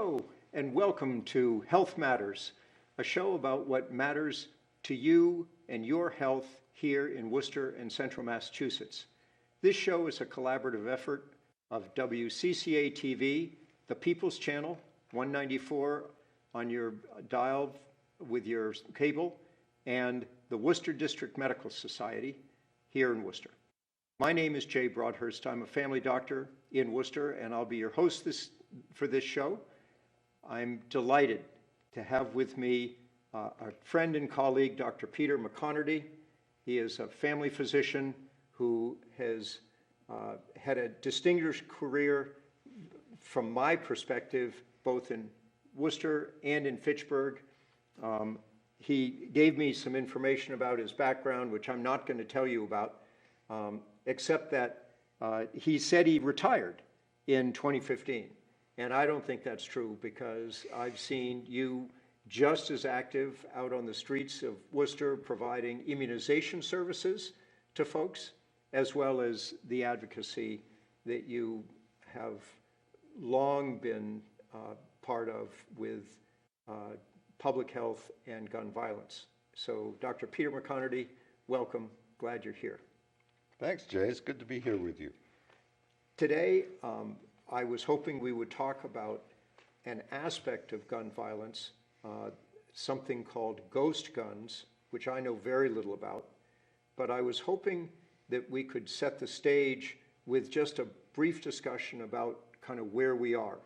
Hello, and welcome to Health Matters, a show about what matters to you and your health here in Worcester and Central Massachusetts. This show is a collaborative effort of WCCA TV, the People's Channel, 194 on your dial with your cable, and the Worcester District Medical Society here in Worcester. My name is Jay Broadhurst. I'm a family doctor in Worcester, and I'll be your host for this show. I'm delighted to have with me a friend and colleague, Dr. Peter McConarty. He is a family physician who has had a distinguished career from my perspective, both in Worcester and in Fitchburg. He gave me some information about his background, which I'm not going to tell you about, except that he said he retired in 2015. And I don't think that's true, because I've seen you just as active out on the streets of Worcester providing immunization services to folks, as well as the advocacy that you have long been part of with public health and gun violence. So Dr. Peter McConarty, welcome. Glad you're here. Thanks, Jay. It's good to be here with you. Today, I was hoping we would talk about an aspect of gun violence, something called ghost guns, which I know very little about, but I was hoping that we could set the stage with just a brief discussion about kind of where we are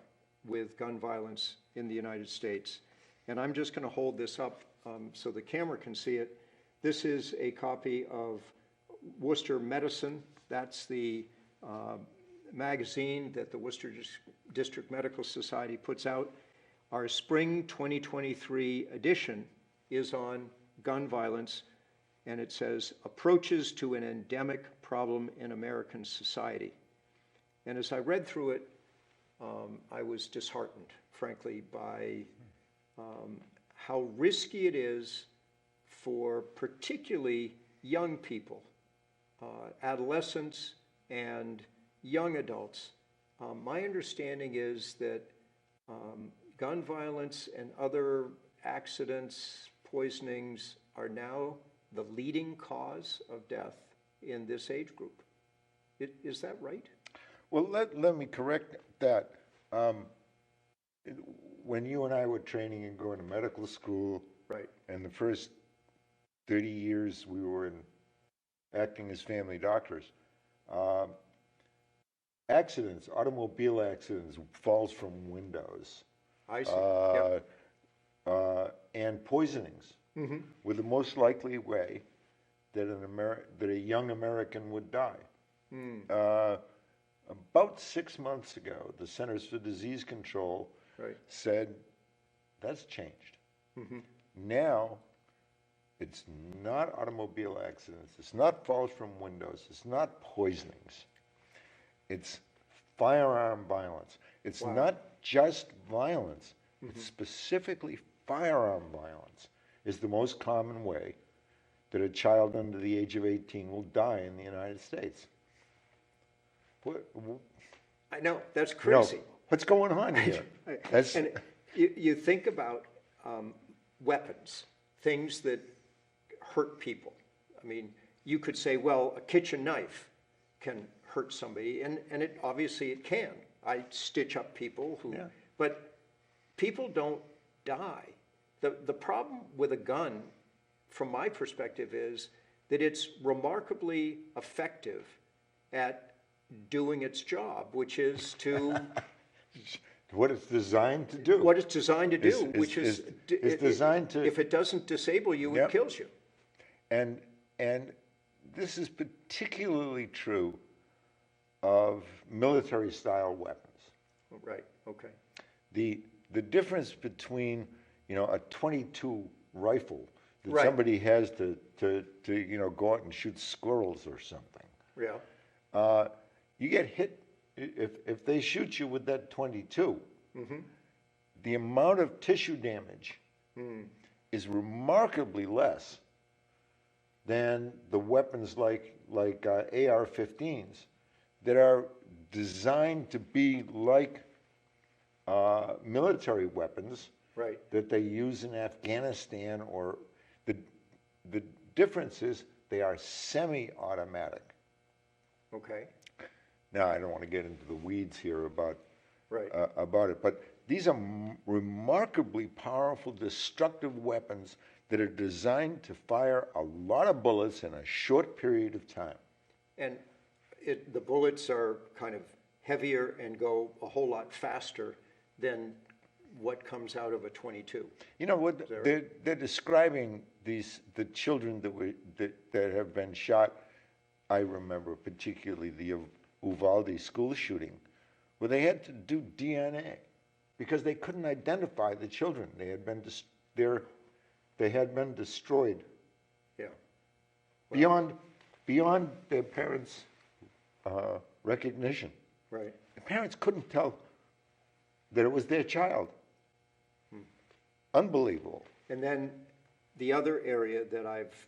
with gun violence in the United States. And I'm just going to hold this up so the camera can see it. This is a copy of Worcester Medicine. That's the magazine that the Worcester District Medical Society puts out. Our spring 2023 edition is on gun violence, and it says, Approaches to an Endemic Problem in American Society. And as I read through it, I was disheartened, frankly, by how risky it is for particularly young people, adolescents and young adults. My understanding is that gun violence and other accidents, poisonings are now the leading cause of death in this age group. Is that right? Well, let me correct that. When you and I were training and going to medical school, right, and the first 30 years we were acting as family doctors, accidents, automobile accidents, falls from windows, I see. and poisonings were the most likely way that that a young American would die. About 6 months ago, the Centers for Disease Control said that's changed. Now, it's not automobile accidents, it's not falls from windows, it's not poisonings. It's firearm violence. It's not just violence. It's specifically firearm violence is the most common way that a child under the age of 18 will die in the United States. I know, that's crazy. What's going on here? And you think about weapons, things that hurt people. I mean, you could say, well, a kitchen knife can hurt somebody, and it obviously it can. I stitch up people but people don't die. The problem with a gun, from my perspective, is that it's remarkably effective at doing its job, which is to what it's designed to do. What it's designed to do, which is designed to. If it doesn't disable you, it kills you. And this is particularly true of military-style weapons. Right. Okay. The difference between a .22 rifle that somebody has to go out and shoot squirrels or something. Yeah. You get hit if they shoot you with that .22. The amount of tissue damage is remarkably less than the weapons like AR-15s that are designed to be like military weapons Right. that they use in Afghanistan, or the difference is they are semi-automatic. Okay. Now, I don't want to get into the weeds here about Right. about it, but these are remarkably powerful, destructive weapons that are designed to fire a lot of bullets in a short period of time. And the bullets are kind of heavier and go a whole lot faster than what comes out of a .22. You know what? They're describing the children that have been shot. I remember particularly the Uvalde school shooting, where they had to do DNA because they couldn't identify the children. They had been destroyed. Yeah. Beyond their parents' recognition. Right. The parents couldn't tell that it was their child. Unbelievable. And then the other area that I've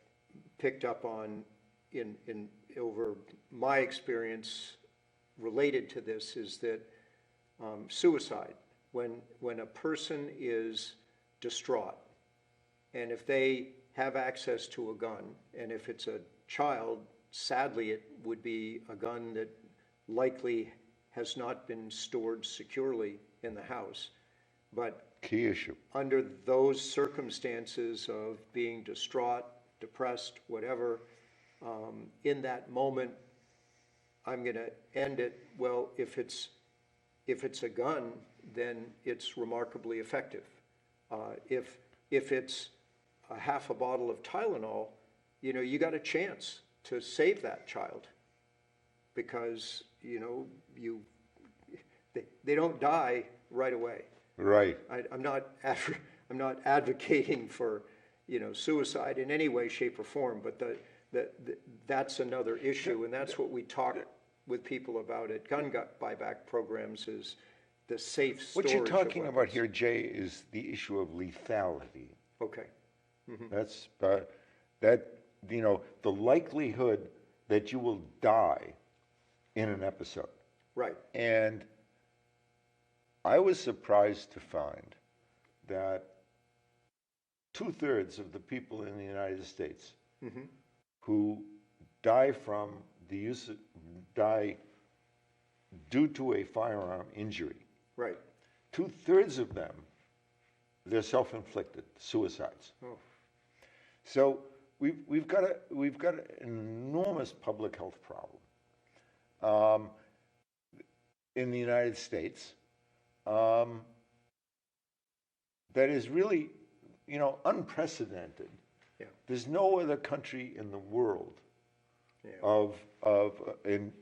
picked up on in over my experience related to this is that suicide, when a person is distraught, and if they have access to a gun, and if it's a child, sadly it would be a gun that likely has not been stored securely in the house. But Key issue. under those circumstances of being distraught, depressed, whatever, in that moment, I'm going to end it. Well, if it's a gun, then it's remarkably effective. If it's a half a bottle of Tylenol, you got a chance to save that child, because they don't die right away. Right. I'm not advocating for suicide in any way, shape, or form, but that's another issue, and that's what we talk with people about at gun buyback programs, is the safe storage. What you're talking of about weapons. here, Jay, is the issue of lethality. Okay. That's the likelihood that you will die in an episode. Right. And I was surprised to find that 2/3 of the people in the United States who die due to a firearm injury, Right. 2/3 of them, they're self-inflicted suicides. Oh. So we've got an enormous public health problem in the United States that is really, unprecedented. Yeah. There's no other country in the world Yeah. of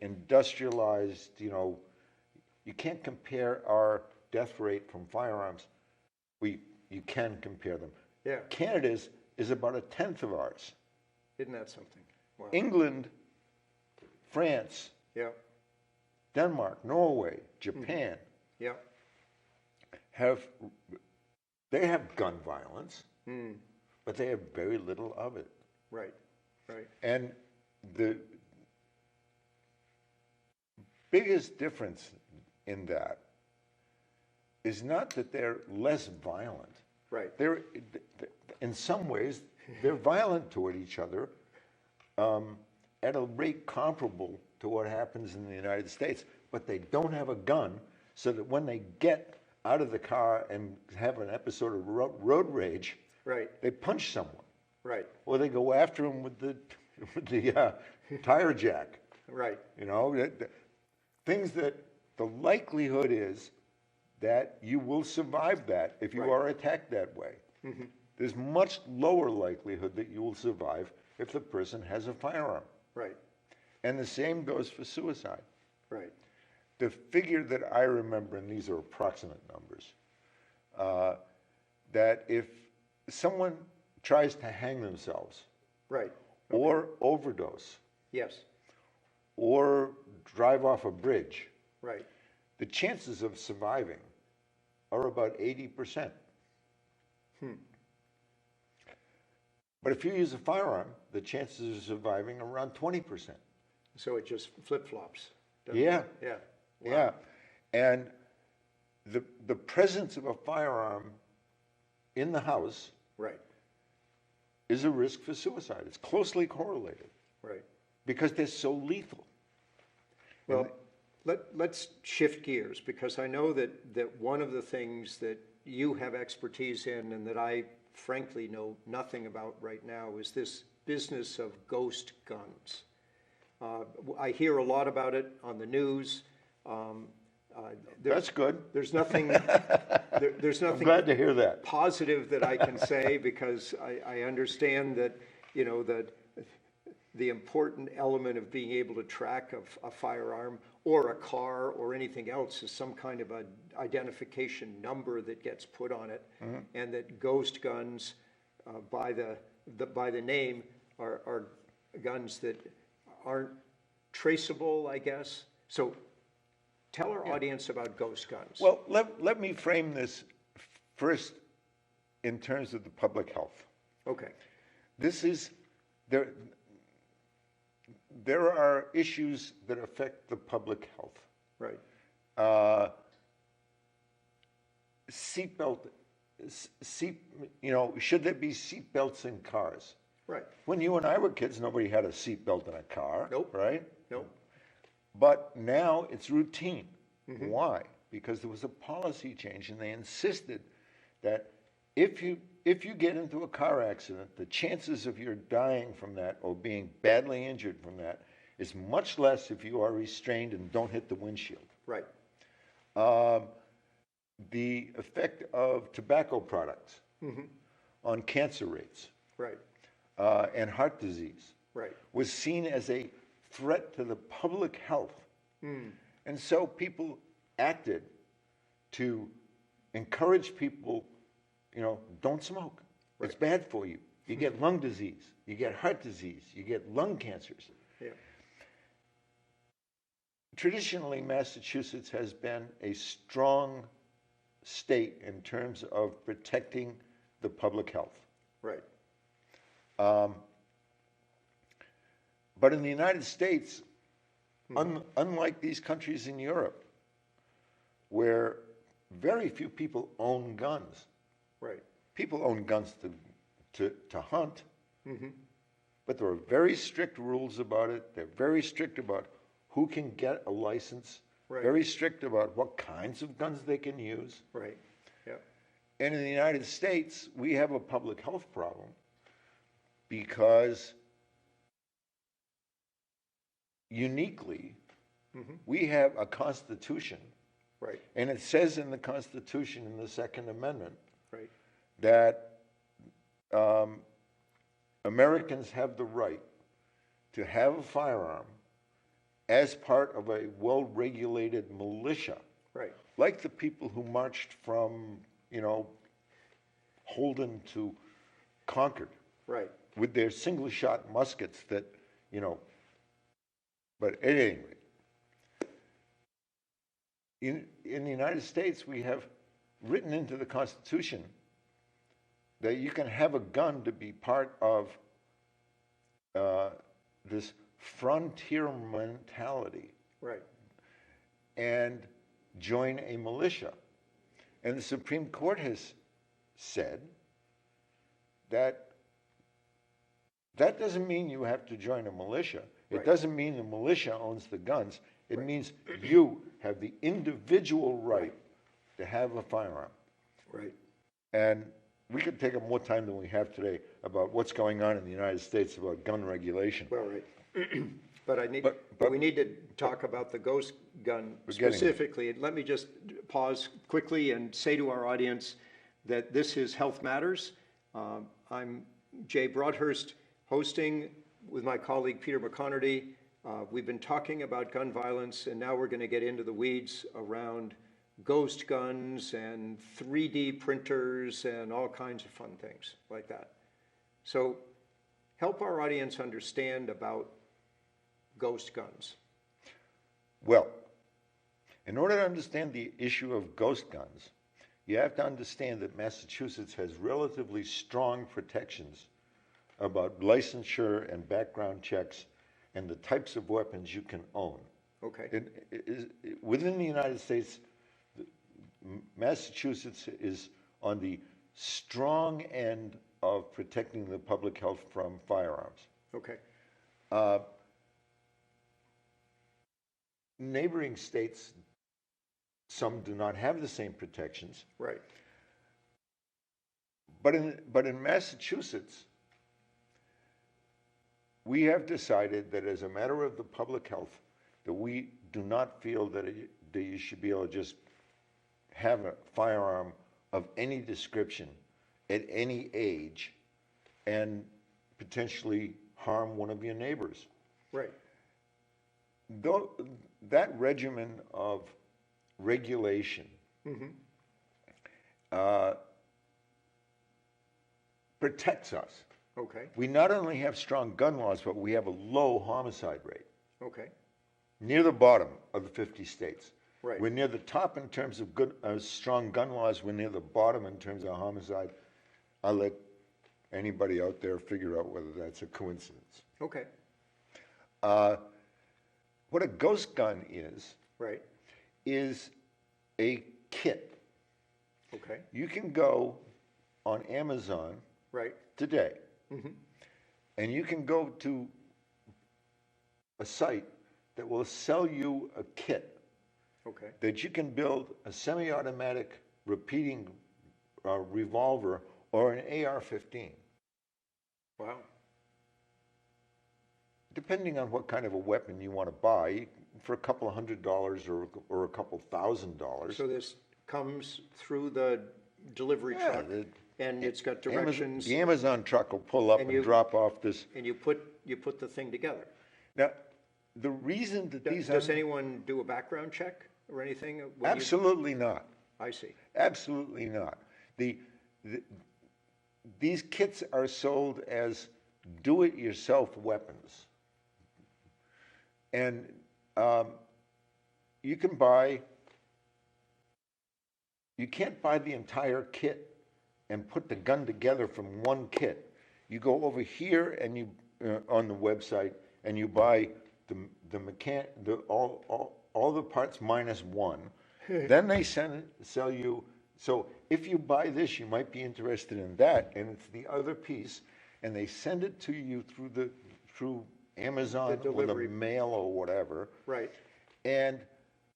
industrialized. You can't compare our death rate from firearms. You can compare them. Yeah. Canada's is about 1/10 of ours. Isn't that something? Wow. England, France, Yeah. Denmark, Norway, Japan Yeah. have gun violence, but they have very little of it. Right. Right. And the biggest difference in that is not that they're less violent. Right. In some ways, they're violent toward each other at a rate comparable to what happens in the United States, but they don't have a gun, so that when they get out of the car and have an episode of road rage, Right. they punch someone, Right. or they go after them with the tire jack. Right. Things that the likelihood is that you will survive that if you Right. are attacked that way. There's much lower likelihood that you will survive if the person has a firearm. Right. And the same goes for suicide. Right. The figure that I remember, and these are approximate numbers, that if someone tries to hang themselves Right. or overdose Yes. or drive off a bridge, Right. the chances of surviving are about 80%. But if you use a firearm, the chances of surviving are around 20%. So it just flip-flops. Yeah. Yeah. Wow. Yeah. And the presence of a firearm in the house Right, is a risk for suicide. It's closely correlated right. because they're so lethal. Well, let's shift gears, because I know that one of the things that you have expertise in and that I frankly know nothing about right now is this business of ghost guns. I hear a lot about it on the news. That's good. There's nothing. There's nothing. I'm glad to hear that. Positive that I can say, because I understand that, you know, that the important element of being able to track a firearm or a car or anything else is some kind of an identification number that gets put on it, and that ghost guns, by the name, are guns that aren't traceable, I guess. So tell our audience about ghost guns. Well, let me frame this first in terms of the public health. Okay. This is there are issues that affect the public health. Right. Seatbelt, should there be seat belts in cars? Right. When you and I were kids, nobody had a seatbelt in a car. Nope. Right? Nope. But now it's routine. Why? Because there was a policy change, and they insisted that if you get into a car accident, the chances of your dying from that or being badly injured from that is much less if you are restrained and don't hit the windshield. Right. The effect of tobacco products on cancer rates Right. and heart disease Right. was seen as a threat to the public health. And so people acted to encourage people, don't smoke. Right. It's bad for you. You get lung disease, you get heart disease, you get lung cancers. Yeah. Traditionally, Massachusetts has been a strong state in terms of protecting the public health. Right. But in the United States, unlike these countries in Europe, where very few people own guns, Right. people own guns to hunt, but there are very strict rules about it. They're very strict about who can get a license, Right. very strict about what kinds of guns they can use. Right. Yeah. And in the United States, we have a public health problem because uniquely, we have a Constitution, Right. and it says in the Constitution, in the Second Amendment, Right. that Americans have the right to have a firearm as part of a well-regulated militia, Right. like the people who marched from, Holden to Concord Right. with their single-shot muskets that, but at any rate, in the United States, we have written into the Constitution that you can have a gun to be part of this frontier mentality Right. and join a militia. And the Supreme Court has said that that doesn't mean you have to join a militia. It Right. doesn't mean the militia owns the guns. It Right. means you have the individual right to have a firearm. Right. And we could take up more time than we have today about what's going on in the United States about gun regulation. Well, right. But we need to talk about the ghost gun We're getting specifically. Let me just pause quickly and say to our audience that this is Health Matters. I'm Jay Broadhurst, hosting with my colleague Peter McConarty. We've been talking about gun violence, and now we're going to get into the weeds around ghost guns and 3D printers and all kinds of fun things like that. So help our audience understand about ghost guns. Well, in order to understand the issue of ghost guns, you have to understand that Massachusetts has relatively strong protections about licensure and background checks and the types of weapons you can own. Okay. Within the United States, Massachusetts is on the strong end of protecting the public health from firearms. Okay. Neighboring states, some do not have the same protections. Right. But in Massachusetts, we have decided that as a matter of the public health, that we do not feel that you should be able to just have a firearm of any description at any age and potentially harm one of your neighbors. Right. Though that regimen of regulation protects us. Okay. We not only have strong gun laws, but we have a low homicide rate. Okay. Near the bottom of the 50 states. Right. We're near the top in terms of strong gun laws. We're near the bottom in terms of homicide. I'll let anybody out there figure out whether that's a coincidence. Okay. What a ghost gun Right. is a kit. Okay. You can go on Amazon Right. today, and you can go to a site that will sell you a kit Okay. that you can build a semi-automatic repeating revolver or an AR-15. Wow. Depending on what kind of a weapon you want to buy, for a couple of $100 or a couple $1,000. So this comes through the delivery Yeah, truck, and it's got directions, the Amazon truck will pull up and drop off this. and you put the thing together. Now, the reason that Does anyone do a background check or anything? Absolutely not. I see. Absolutely not. These kits are sold as do-it-yourself weapons. And you can't buy the entire kit and put the gun together from one kit. You go over here and you on the website and you buy all the parts minus one. Then they sell you. So if you buy this, you might be interested in that, and it's the other piece, and they send it to you through Amazon or the mail or whatever. Right. And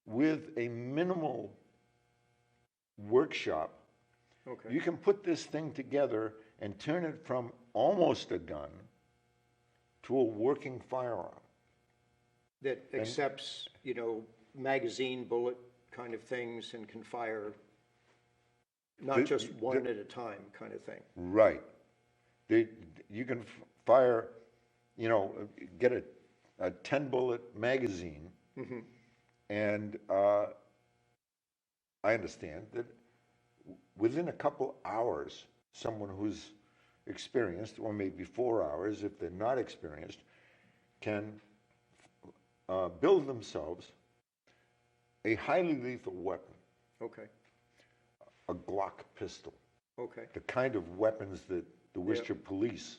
with a minimal workshop, Okay. you can put this thing together and turn it from almost a gun to a working firearm. That accepts, magazine, bullet kind of things and can fire not just one at a time kind of thing. Right. You can fire, get a 10-bullet magazine, and I understand that within a couple hours, someone who's experienced, or maybe 4 hours if they're not experienced, can build themselves a highly lethal weapon. Okay. A Glock pistol. Okay. The kind of weapons that the Worcester police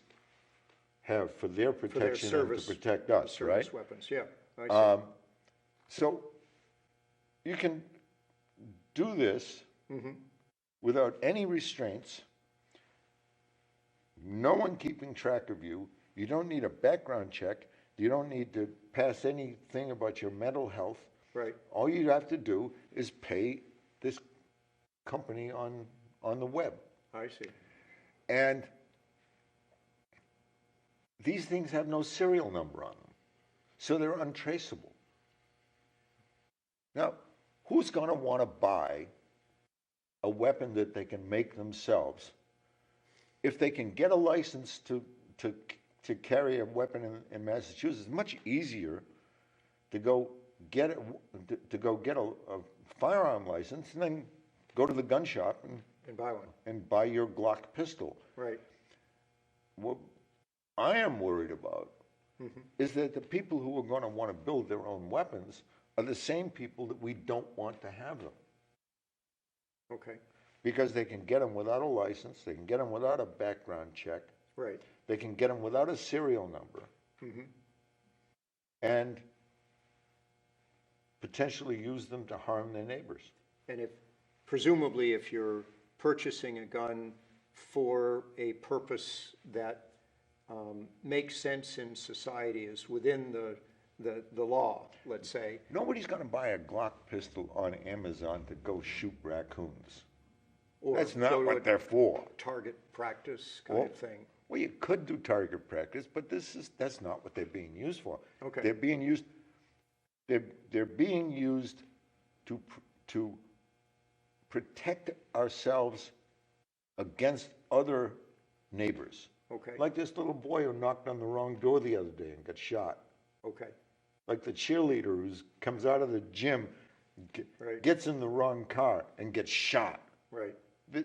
have for their protection and to protect us, service right? Weapons, yeah. I see. So you can do this without any restraints, no one keeping track of you. You don't need a background check. You don't need to pass anything about your mental health. Right. All you have to do is pay this company on the web. I see. And these things have no serial number on them, so they're untraceable. Now, who's going to want to buy a weapon that they can make themselves if they can get a license to carry a weapon in Massachusetts? It's much easier to go get a firearm license and then go to the gun shop And buy one. and buy your Glock pistol. Right. What I am worried about is that the people who are going to want to build their own weapons are the same people that we don't want to have them. Okay. Because they can get them without a license, they can get them without a background check, Right. they can get them without a serial number, and potentially use them to harm their neighbors. And presumably if you're purchasing a gun for a purpose that makes sense in society, is within the law, let's say. Nobody's going to buy a Glock pistol on Amazon to go shoot raccoons. Or That's not go to what they're for. target practice kind of thing. Well, you could do target practice, but that's not what they're being used for. Okay. They're being used to protect ourselves against other neighbors. Okay. Like this little boy who knocked on the wrong door the other day and got shot. Okay. Like the cheerleader who comes out of the gym, Right. gets in the wrong car and gets shot. Right. The-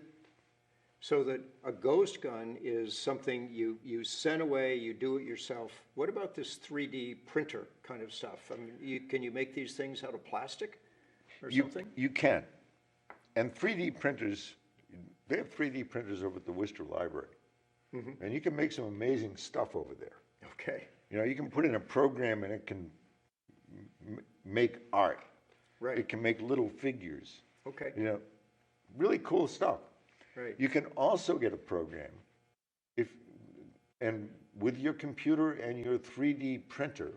So that a ghost gun is something you send away, you do it yourself. What about this 3D printer kind of stuff? I mean, can you make these things out of plastic or something? You can. And 3D printers, they have 3D printers over at the Worcester Library. And you can make some amazing stuff over there. Okay. You know, you can put in a program and it can make art. Right. It can make little figures. Okay. You know, really cool stuff. Right. You can also get a program and with your computer and your 3D printer,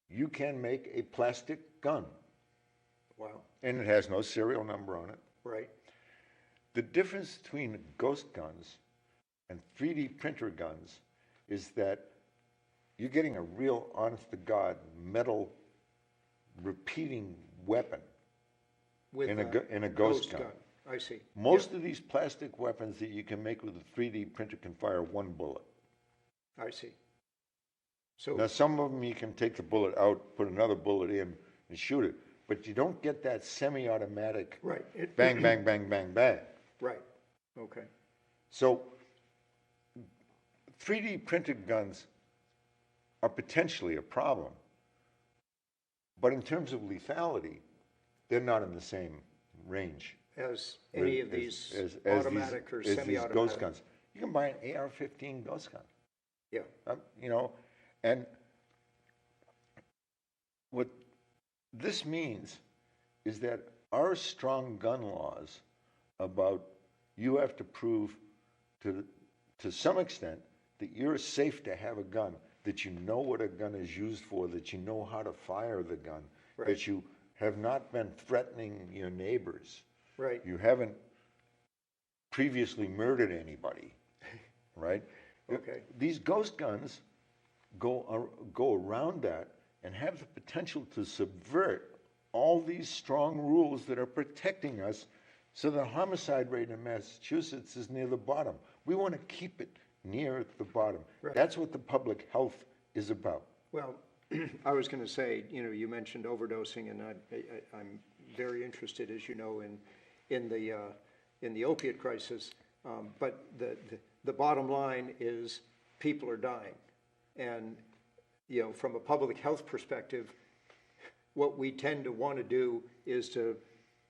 you can make a plastic gun. Wow. And it has no serial number on it. Right. The difference between ghost guns and 3D printer guns is that you're getting a real honest-to-God metal repeating weapon With in a ghost gun. I see. Most of these plastic weapons that you can make with a 3D printer can fire one bullet. I see. So Now, some of them you can take the bullet out, put another bullet in, and shoot it. But you don't get that semi-automatic right. bang, bang, bang, bang, bang. Right. Okay. So 3D printed guns are potentially a problem. But in terms of lethality, they're not in the same range As any of these as automatic or these semi-automatic ghost guns. You can buy an AR-15 ghost gun. Yeah. You know, and what this means is that our strong gun laws about you have to prove to some extent that you're safe to have a gun, that you know what a gun is used for, that you know how to fire the gun, Right. that you have not been threatening your neighbors. Right. You haven't previously murdered anybody, right? Okay. These ghost guns go around that and have the potential to subvert all these strong rules that are protecting us so the homicide rate in Massachusetts is near the bottom. We want to keep it near the bottom. Right. That's what the public health is about. Well, I was going to say, you mentioned overdosing, and I'm very interested, as you know, in the opiate crisis. But the bottom line is people are dying, and from a public health perspective, what we tend to want to do is to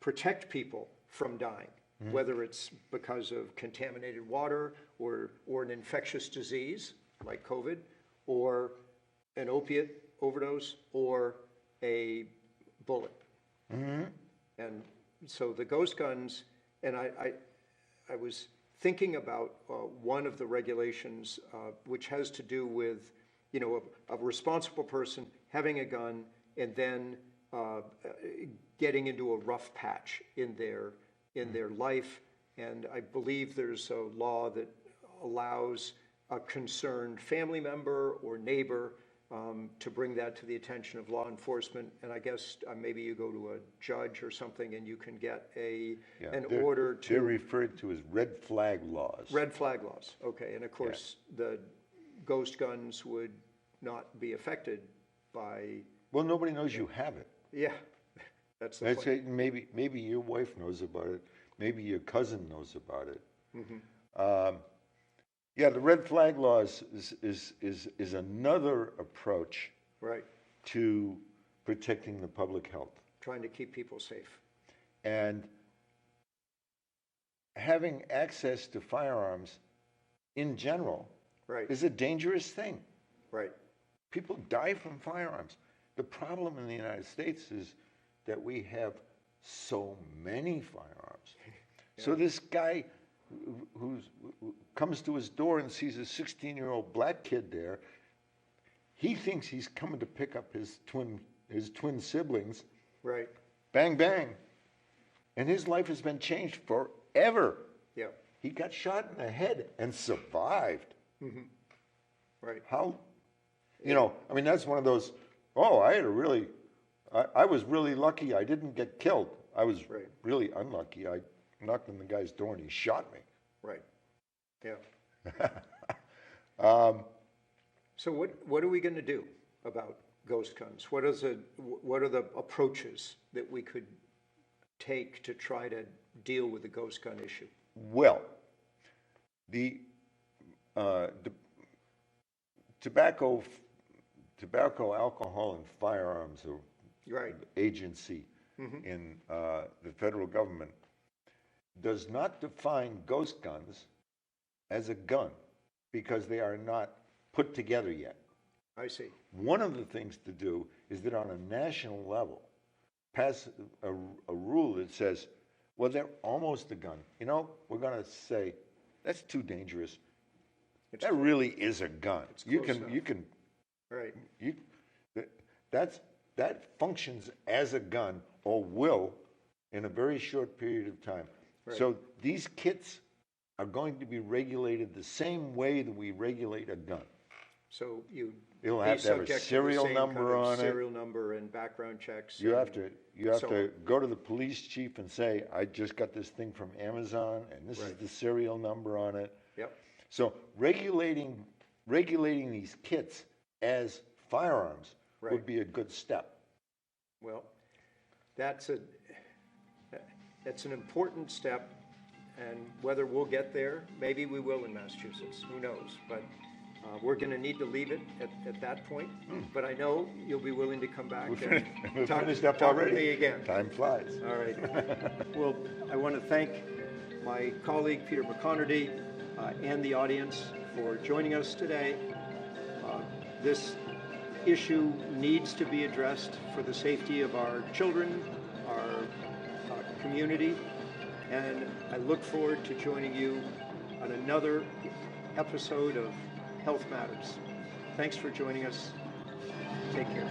protect people from dying, whether it's because of contaminated water or an infectious disease like COVID, or an opiate overdose, or a bullet. And so the ghost guns, and I was thinking about one of the regulations which has to do with, a responsible person having a gun and then getting into a rough patch in their life. And I believe there's a law that allows a concerned family member or neighbor to bring that to the attention of law enforcement. And I guess maybe you go to a judge or something and you can get an order to... They're referred to as red flag laws. Red flag laws, okay. And of course, the ghost guns would not be affected by... Well, nobody knows you have it. Yeah, that's the I'd point. say maybe your wife knows about it. Maybe your cousin knows about it. Yeah, the red flag laws is another approach Right, to protecting the public health. trying to keep people safe. And having access to firearms in general Right, is a dangerous thing. right, People die from firearms. The problem in the United States is that we have so many firearms. So this guy who comes to his door and sees a 16-year-old black kid there, he thinks he's coming to pick up his twin siblings. Right. Bang, bang. And his life has been changed forever. Yeah. He got shot in the head and survived. Mm-hmm. Right. How, I mean, that's one of those, I was really lucky I didn't get killed. I was really unlucky. I knocked on the guy's door and he shot me. Right. Yeah. So what are we going to do about ghost guns? What are the approaches that we could take to try to deal with the ghost gun issue? Well, the tobacco, alcohol, and firearms agency in the federal government does not define ghost guns as a gun because they are not put together yet. I see. One of the things to do is that on a national level, pass a rule that says, well, they're almost a gun. We're going to say, that's too dangerous. That really is a gun. You can, right. That functions as a gun or will in a very short period of time. Right. So these kits are going to be regulated the same way that we regulate a gun. So it'll have to have a serial number on it. Serial number and background checks. You have to go to the police chief and say, I just got this thing from Amazon and this is the serial number on it. Yep. So regulating these kits as firearms would be a good step. Well, that's an important step, and whether we'll get there, maybe we will in Massachusetts. Who knows? But we're going to need to leave it at that point. But I know you'll be willing to come back We're talk finished up with already. me again. Time flies. All right. Well, I want to thank my colleague Peter McConarty and the audience for joining us today. This issue needs to be addressed for the safety of our children, our community, and I look forward to joining you on another episode of Health Matters. Thanks for joining us. Take care.